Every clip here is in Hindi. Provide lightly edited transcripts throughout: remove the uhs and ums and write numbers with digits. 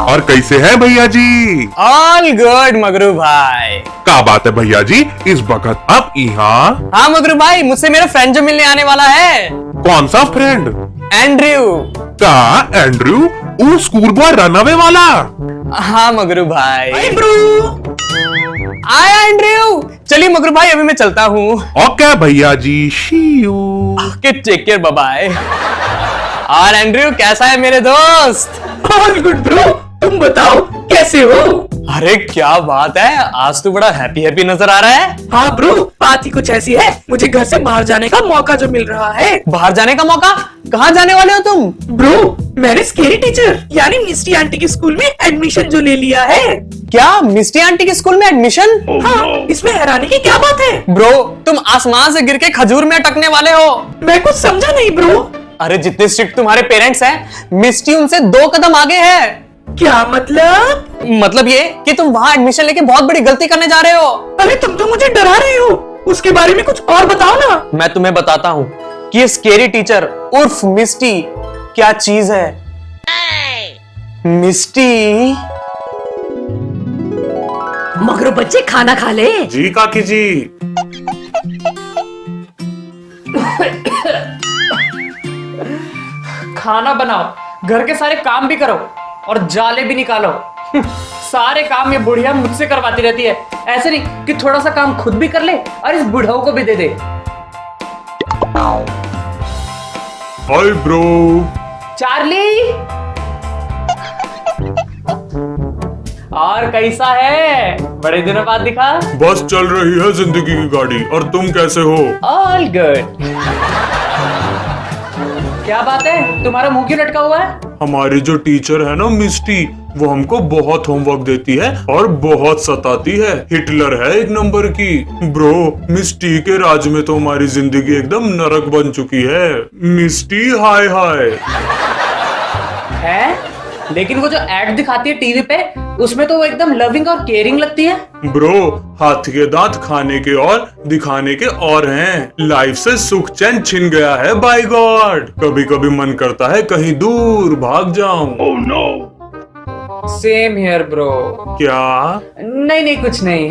और कैसे है भैया जी? ऑल गुड मगरू भाई। क्या बात है भैया जी, इस वक्त आप यहाँ? हाँ मगरू भाई, मुझसे मेरा फ्रेंड जो मिलने आने वाला है। कौन सा फ्रेंड? एंड्रयू। क्या एंड्रयू? वो स्कूल बॉय रनअवे वाला? हाँ मगरू भाई। आया एंड्रयू। चलिए मगरू भाई, अभी मैं चलता हूँ। ओके भैया जी, see you. Okay, take care, bye bye. और एंड्रयू कैसा है मेरे दोस्त? ऑल गुड ब्रो, तुम बताओ कैसे हो? अरे क्या बात है, आज तो बड़ा हैप्पी हैप्पी नजर आ रहा है। हाँ ब्रो, बात ही कुछ ऐसी है, मुझे घर से बाहर जाने का मौका जो मिल रहा है। बाहर जाने का मौका? कहाँ जाने वाले हो तुम? ब्रो, मैंने स्केरी टीचर यानी मिस्टी आंटी के स्कूल में एडमिशन जो ले लिया है। क्या मिस्टी आंटी के स्कूल में एडमिशन? हाँ, इसमें हैरानी की क्या बात है? ब्रो, तुम आसमान से गिर के खजूर में अटकने वाले हो। मैं कुछ समझा नहीं ब्रो। अरे जितने स्ट्रिक्ट तुम्हारे पेरेंट्स हैं, मिस्टी उनसे 2 कदम आगे है। क्या मतलब? मतलब ये कि तुम वहाँ एडमिशन लेके बहुत बड़ी गलती करने जा रहे हो। अरे तुम तो मुझे डरा रहे हो, उसके बारे में कुछ और बताओ ना। मैं तुम्हें बताता हूँ कि ये स्केरी टीचर उर्फ मिस्टी क्या चीज है। मिस्टी। मगरू बच्चे खाना खा ले। जी काकी जी। खाना बनाओ, घर के सारे काम भी करो और जाले भी निकालो। सारे काम ये बुढ़िया मुझसे करवाती रहती है। ऐसे नहीं कि थोड़ा सा काम खुद भी कर ले और इस बुढ़ाऊ को भी दे दे। Hi bro. चार्ली, और कैसा है? बड़े दिनों बाद दिखा। बस चल रही है जिंदगी की गाड़ी, और तुम कैसे हो? All good. क्या बात है, तुम्हारा मुंह क्यों लटका हुआ है? हमारी जो टीचर है ना मिस्टी, वो हमको बहुत होमवर्क देती है और बहुत सताती है। हिटलर है एक नंबर की। ब्रो, मिस्टी के राज में तो हमारी जिंदगी एकदम नरक बन चुकी है। मिस्टी हाय हाय। है? लेकिन वो जो एड दिखाती है टीवी पे, उसमें तो वो एकदम लविंग और केयरिंग लगती है। ब्रो, हाथ के दांत खाने के और दिखाने के और हैं। लाइफ से सुख चैन छिन गया है बाय गॉड। कभी कभी मन करता है कहीं दूर भाग जाऊं। Oh no. Same here bro. क्या? नहीं नहीं, कुछ नहीं।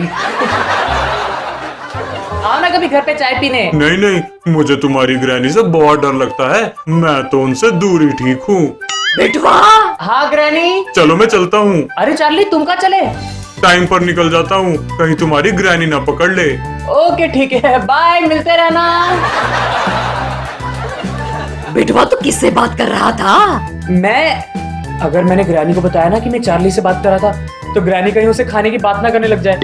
आओ ना कभी घर पे चाय पीने। नहीं नहीं, मुझे तुम्हारी ग्रैनी से बहुत डर लगता है। मैं तो उनसे दूर ही ठीक हूँ। बेटवा। हाँ ग्रैनी। चलो मैं चलता हूँ। अरे चार्ली, तुम कहाँ चले? टाइम पर निकल जाता हूँ, कहीं तुम्हारी ग्रैनी ना पकड़ ले। ओके ठीक है, बाय, मिलते रहना। बेटवा तो किससे बात कर रहा था? अगर मैंने ग्रैनी को बताया ना कि मैं चार्ली से बात कर रहा था, तो ग्रैनी कहीं उसे खाने की बात ना करने लग जाए।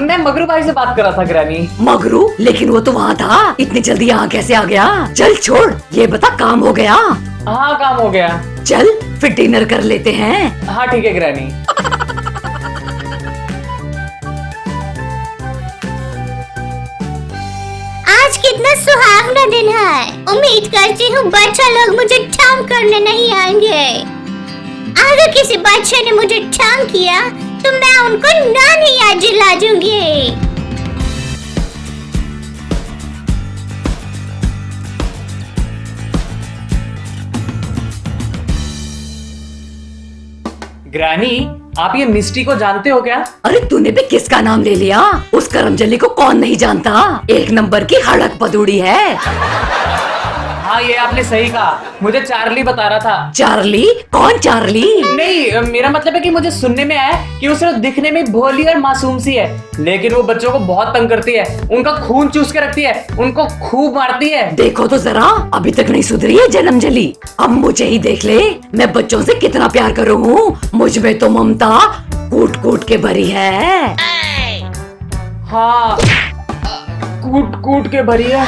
मैं मगरू भाई से बात कर रहा था ग्रैनी। मगरू? लेकिन वो तो वहाँ था, इतनी जल्दी यहाँ कैसे आ गया? चल छोड़, ये बता काम हो गया? हाँ काम हो गया। चल फिर डिनर कर लेते हैं। हाँ ठीक है ग्रैनी। आज कितना सुहावना दिन है। उम्मीद करती हूँ बच्चा लोग मुझे ठंग करने नहीं आएंगे। अगर किसी बच्चे ने मुझे ठंग किया तो मैं उनको नानी याद दिला दूंगी। ग्रैनी, आप ये मिस्टी को जानते हो क्या? अरे तूने भी किसका नाम ले लिया? उस करमजली को कौन नहीं जानता? एक नंबर की हड़क पदूड़ी है। हाँ ये आपने सही कहा, मुझे चार्ली बता रहा था। चार्ली? कौन चार्ली? नहीं, मेरा मतलब है कि मुझे सुनने में आया कि वो सिर्फ दिखने में भोली और मासूम सी है, लेकिन वो बच्चों को बहुत तंग करती है, उनका खून चूस के रखती है, उनको खूब मारती है। देखो तो जरा, अभी तक नहीं सुधरी है जन्मजली। अब मुझे ही देख ले, मैं बच्चों से कितना प्यार करूँ हूँ। मुझ में तो ममता कूट कूट के भरी है। हाँ, कूट कूट के भरी है।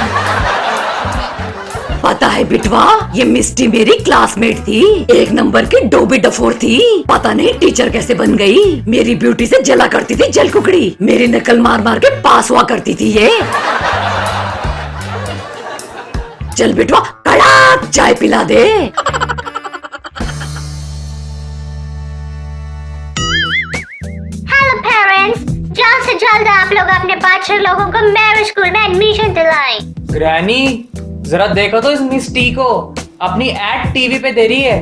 पता है बिटवा, ये मिस्टी मेरी क्लासमेट थी। एक नंबर की डोबी डफोर थी। पता नहीं टीचर कैसे बन गई। मेरी ब्यूटी से जला करती थी जल कुकड़ी। मेरी नकल मार मार के पास हुआ करती थी ये। चल बिटवा, कड़क चाय पिला दे। हेलो पेरेंट्स, जल्द से जल्द आप लोग अपने बच्चे लोगों को मेरे स्कूल में एडमिशन दिलाएं। ग्रैनी, जरा देखो तो इस मिस्टी को, अपनी एड टीवी पे दे रही है।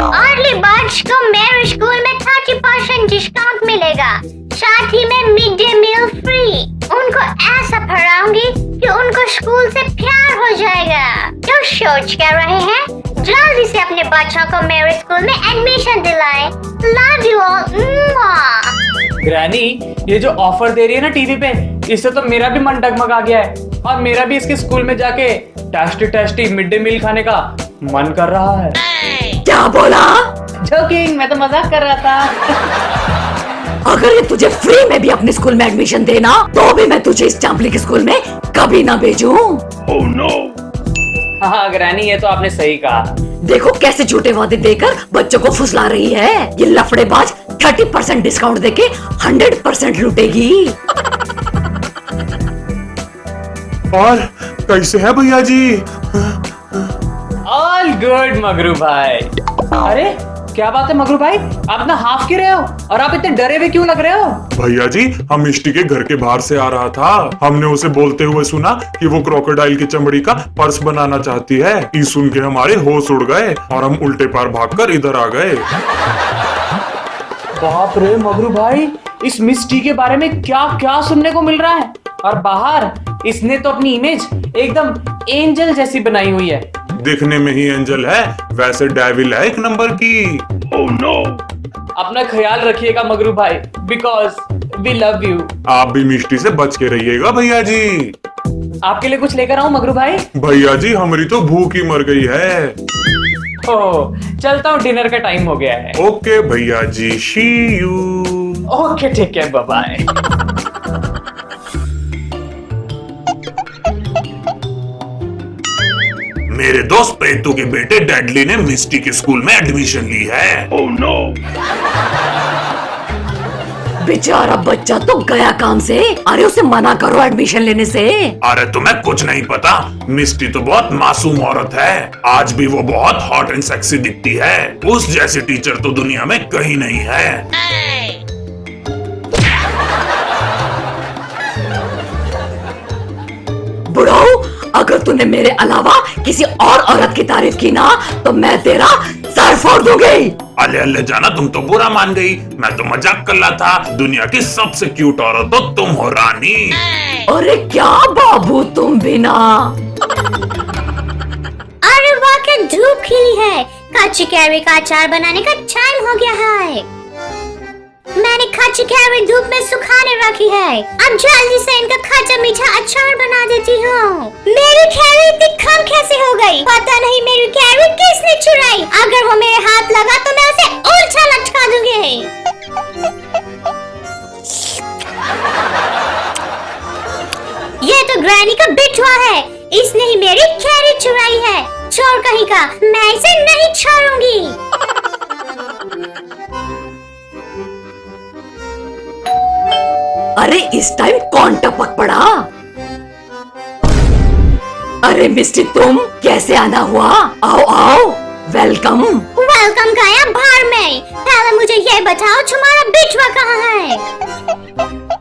अर्ली बर्ड्स को मेरे स्कूल में 30% डिस्काउंट मिलेगा, साथ ही में मिड डे मील फ्री। उनको ऐसा पढ़ाऊंगी कि उनको स्कूल से प्यार हो जाएगा। तो सोच क्या रहे हैं? जल्दी से अपने बच्चों को मेरे स्कूल में एडमिशन दिलाएं। Love you all. ग्रैनी, ये जो ऑफर दे रही है ना टीवी पे, इससे तो मेरा भी मन डगमगा गया है और मेरा भी इसके स्कूल में जाके tasty tasty mid day meal खाने का मन कर रहा है। क्या बोला? जोकिंग, मैं तो मजाक कर रहा था। अगर ये तुझे फ्री में भी अपने स्कूल में एडमिशन देना तो भी मैं तुझे इस चांपली के स्कूल में कभी ना भेजूं। हाँ ग्रैनी, ये तो आपने सही कहा। देखो कैसे झूठे वादे देकर बच्चों को फुसला रही है। ये लफड़ेबाज 30% डिस्काउंट देके 100% लूटेगी। और कैसे है भैया जी? ऑल गुड मगरू भाई। अरे क्या बात है मगरू भाई, आप ना हाफ क्यों रहे हो और आप इतने डरे हुए क्यों लग रहे हो? भैया जी, हम मिष्टी के घर के बाहर से आ रहा था। हमने उसे बोलते हुए सुना कि वो क्रोकोडाइल की चमड़ी का पर्स बनाना चाहती है। ये सुन के हमारे होश उड़ गए और हम उल्टे पार भागकर इधर आ गए। बाप रे मगरू भाई, इस मिस्टी के बारे में क्या क्या सुनने को मिल रहा है। और बाहर इसने तो अपनी इमेज एकदम एंजल जैसी बनाई हुई है। दिखने में ही एंजल है, वैसे डेविल है एक नंबर की। Oh no. अपना ख्याल रखिएगा मगरू भाई, बिकॉज वी लव यू। आप भी मिष्टी से बच के रहिएगा भैया जी। आपके लिए कुछ लेकर आऊं मगरू भाई? भैया जी, हमारी तो भूख ही मर गई है। ओह, चलता हूँ, डिनर का टाइम हो गया है। ओके भैया जी, सी यू। ओके, ठीक है, बाय बाय। मेरे दोस्त प्रेतू के बेटे डैडली ने मिस्टी के स्कूल में एडमिशन ली है। Oh no. बेचारा बच्चा तो गया काम से। अरे उसे मना करो एडमिशन लेने से। अरे तुम्हें कुछ नहीं पता, मिस्टी तो बहुत मासूम औरत है। आज भी वो बहुत हॉट एंड सेक्सी दिखती है। उस जैसी टीचर तो दुनिया में कहीं नहीं है। बुढ़ो, अगर तूने मेरे अलावा किसी और औरत की तारीफ की ना तो मैं तेरा सर फोड़ दूंगी। अले अले जाना, तुम तो बुरा मान गई। मैं तो मजाक कर रहा था। दुनिया की सबसे क्यूट औरत तो तुम हो रानी। अरे क्या बाबू तुम भी ना। अरे वाह, क्या धूप खिली है। कच्ची कैरी का अचार बनाने का टाइम हो गया है। मैंने कच्ची कैरी धूप में सुखाने रखी है। अब जल्दी से इनका खट्टा मीठा अचार बना देती हूँ। मेरी कैरी इतनी कम कैसे हो गई? पता नहीं मेरी कैरी किसने चुराई। अगर वो मेरे हाथ लगा तो मैं उसे उल्टा लटका दूंगी। ये तो ग्रैनी का बिटवा है। इसने ही मेरी कैरी चुराई है। चोर कहीं का, मैं इसे नहीं छोड़ूंगी। अरे इस टाइम कौन टपक पड़ा? अरे मिस्टी, तुम कैसे आना हुआ? आओ आओ, वेलकम। वेलकम गया बाहर में। पहले मुझे ये बताओ, तुम्हारा बिटवा कहाँ है?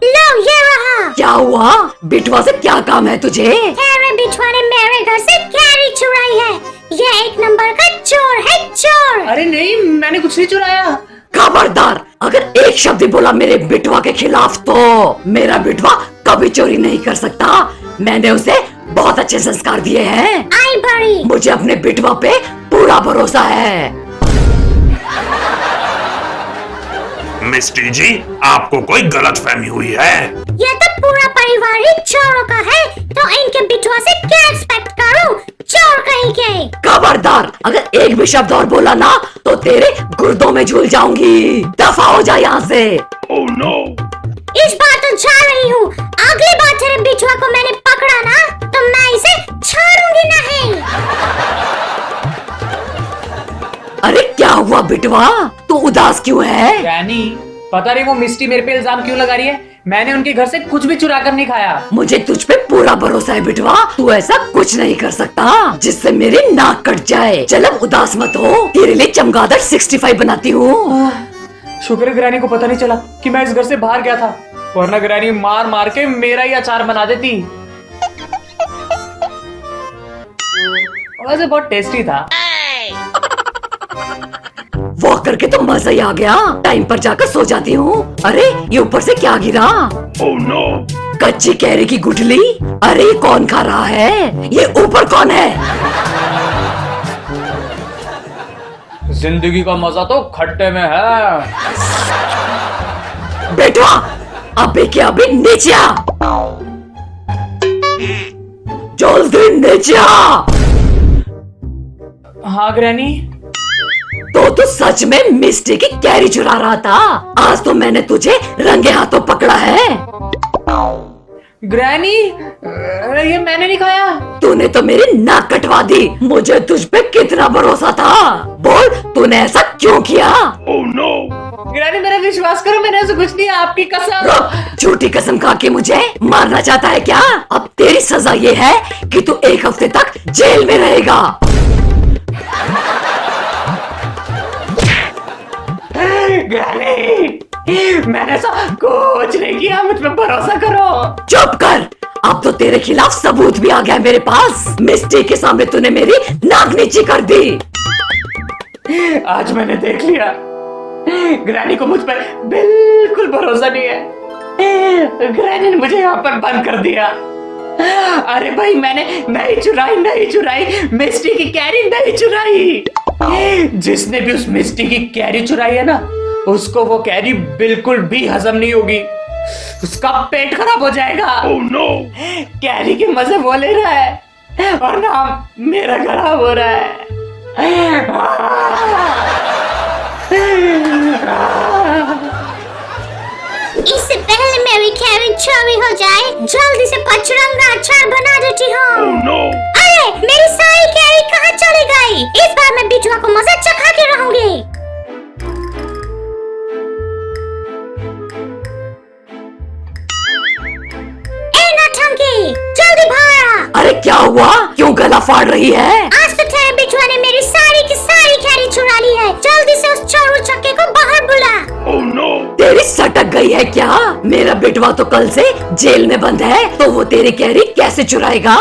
लो, ये रहा। क्या हुआ? बिटवा से क्या काम है तुझे? तेरे बिटवा ने मेरे घर से कैरी चुराई है। ये एक नंबर का चोर है, चोर। अरे नहीं, मैंने कुछ नहीं चुराया। खबरदार, अगर एक शब्द बोला मेरे बिटवा के खिलाफ तो मेरा बिटवा कभी चोरी नहीं कर सकता। मैंने उसे बहुत अच्छे संस्कार दिए हैं। आई बड़ी। मुझे अपने बिटवा पे पूरा भरोसा है। मिस्टी जी, आपको कोई गलतफहमी हुई है। ये तो पूरा परिवार ही चोरों का है, तो इनके बिटवा से क्या एक्सपेक्ट करूं? चोर कहीं के। खबरदार, अगर एक भी शब्द और बोला ना तो तेरे गुर्दों में झूल जाऊंगी। दफा हो जा यहाँ से। Oh no. इस बार तो जा रही हूँ। अगली बार तेरे बिटवा को मैंने पकड़ा ना तो मैं इसे छोड़ूंगी नहीं। अरे क्या हुआ बिटवा, तू उदास क्यों है? ग्रैनी, पता नहीं वो मिस्टी मेरे पे इल्जाम क्यों लगा रही है। मैंने उनके घर से कुछ भी चुरा कर नहीं खाया। मुझे तुझ पे पूरा भरोसा है बिटवा। तू ऐसा कुछ नहीं कर सकता जिससे मेरी नाक कट जाए। चल अब उदास मत हो, तेरे लिए चमगादड़ 65 बनाती हूँ। शुक्र है ग्रैनी को पता नहीं चला कि मैं इस घर से बाहर गया था, वरना ग्रैनी मार मार के मेरा ही अचार बना देती। वैसे बहुत टेस्टी था। वॉक करके तो मजा ही आ गया। टाइम पर जाकर सो जाती हूँ। अरे ये ऊपर से क्या गिरा? कच्ची कैरी की गुठली। अरे ये कौन खा रहा है? ये ऊपर कौन है? जिंदगी का मजा तो खट्टे में है। बेटवा अबे क्या अबे नीचे आ, जल्दी नीचे आ। हाँ ग्रैनी। तो सच में मिस्टी की कैरी चुरा रहा था। आज तो मैंने तुझे रंगे हाथों पकड़ा है। ग्रैनी ये मैंने नहीं खाया। तूने तो मेरी नाक कटवा दी। मुझे तुझ पे कितना भरोसा था। बोल तूने ऐसा क्यों किया? ग्रैनी मेरा विश्वास करो, मैंने ऐसा कुछ नहीं, आपकी कसम। रुक, झूठी कसम खा के मुझे मारना चाहता है क्या? अब तेरी सजा ये है कि तू 1 हफ्ते तक जेल में रहेगा। ग्रैनी मैंने ऐसा कुछ नहीं किया, मुझ पे भरोसा करो। चुप कर। अब तो तेरे खिलाफ सबूत भी आ गया मेरे पास। मिस्टी के सामने तूने मेरी नाक नीची कर दी। आज मैंने देख लिया ग्रैनी को मुझ पर बिल्कुल भरोसा नहीं है। ग्रैनी ने मुझे यहाँ पर बंद कर दिया। अरे भाई मैंने नहीं चुराई, मिस्टी की कैरी नहीं चुराई। जिसने भी उस मिस्टी की कैरी चुराई है ना, उसको वो कैरी बिल्कुल भी हजम नहीं होगी, उसका पेट खराब हो जाएगा। कैरी के मजे वो ले रहा है और नाम मेरा खराब हो रहा है। इससे पहले मेरी कैरी चोरी हो जाए, जल्दी से पचरंगा अचार बना देती हूँ। अरे मेरी सारी कैरी कहाँ चली गई? इस बार मैं बिटुआ को मजा चखा के रहूंगी। ए नौटंकी, जल्दी भाग। अरे क्या हुआ? क्यों गला फाड़ रही है? आज तो तेरे बिटुआ ने मेरी सारी की सारी कैरी चुरा ली है। जल्दी से उस चोर उचक्के को बाहर बुला। तेरी सटक गई है क्या? मेरा बेटवा तो कल से जेल में बंद है, तो वो तेरी कैरी कैसे चुराएगा?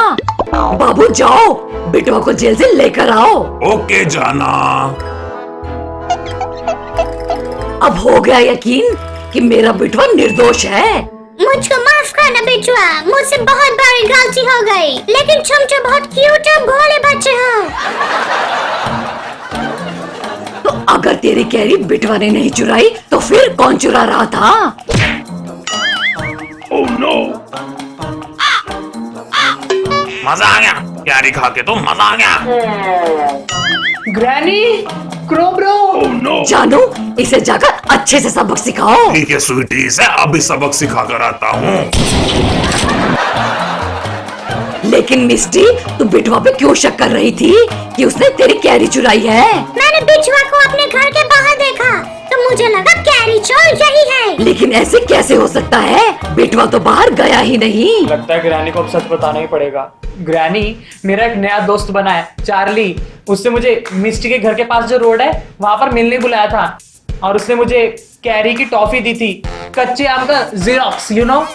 बाबू जाओ, बेटवा को जेल से लेकर आओ। ओके जाना। अब हो गया यकीन कि मेरा बेटवा निर्दोष है। मुझको माफ करना बिटुआ, मुझसे बहुत बड़ी गलती हो गई। लेकिन तुम तो बहुत क्यूट और भोले बच्चे हो। तो अगर तेरी कैरी बेटवा ने नहीं चुराई तो फिर कौन चुरा रहा था? मजा आ गया, कैरी खा के तो मजा आ गया। ग्रैनी, क्रोब्रो। जानू, इसे जाकर अच्छे से सबक सिखाओ। ठीक है स्वीटी, इसे अभी सबक सिखा कर आता हूँ। लेकिन मिस्टी, तू बिटवा पे क्यों शक कर रही थी कि उसने तेरी कैरी चुराई है? मैंने बिटुआ को अपने घर के बाहर देखा तो मुझे लगा कैरी चोर यही है। लेकिन ऐसे कैसे हो सकता है? बिटवा तो बाहर गया ही नहीं। लगता है ग्रैनी को अब सच बताना ही पड़ेगा। ग्रैनी, मेरा एक नया दोस्त बना है चार्ली। उससे मुझे मिस्टी के घर के पास जो रोड है वहां पर मिलने बुलाया था, और उसने मुझे कैरी की टॉफी दी थी, कच्चे आम का जीरोक्स, यू नो।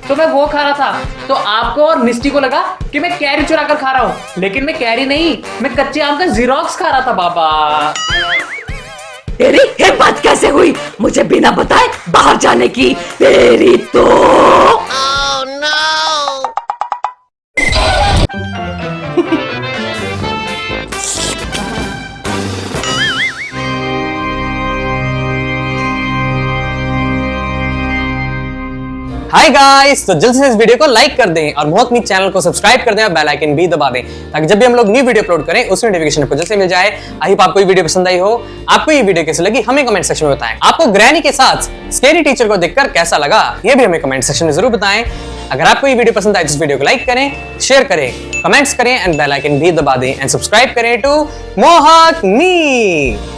तो मैं वो खा रहा था, तो आपको और मिस्टी को लगा कि मैं कैरी चुरा कर खा रहा हूँ, लेकिन मैं कैरी नहीं, मैं कच्चे आम का जीरोक्स खा रहा था बाबा। तेरी हिम्मत कैसे हुई मुझे बिना बताए बाहर जाने की? तेरी तो हाय गाइस, तो जल्द से इस वीडियो को लाइक कर दें और मोहक मीत चैनल को सब्सक्राइब कर दें और बेल आइकन भी दबा दें, ताकि जब भी हम लोग न्यू वीडियो अपलोड करें उसकी नोटिफिकेशन आपको जल्द से मिल जाए। आई होप आपको ये वीडियो पसंद आई हो। आपको ये वीडियो कैसी लगी हमें कमेंट सेक्शन में बताएं। आपको ग्रैनी के साथ स्कैरी टीचर को देखकर कैसा लगा ये भी हमें कमेंट सेक्शन में जरूर बताएं। अगर आपको ये वीडियो पसंद आए तो इस वीडियो को लाइक करें, शेयर करें, कमेंट्स करें एंड बेल आइकन भी दबा दें एंड सब्सक्राइब करें टू मोहक मीत।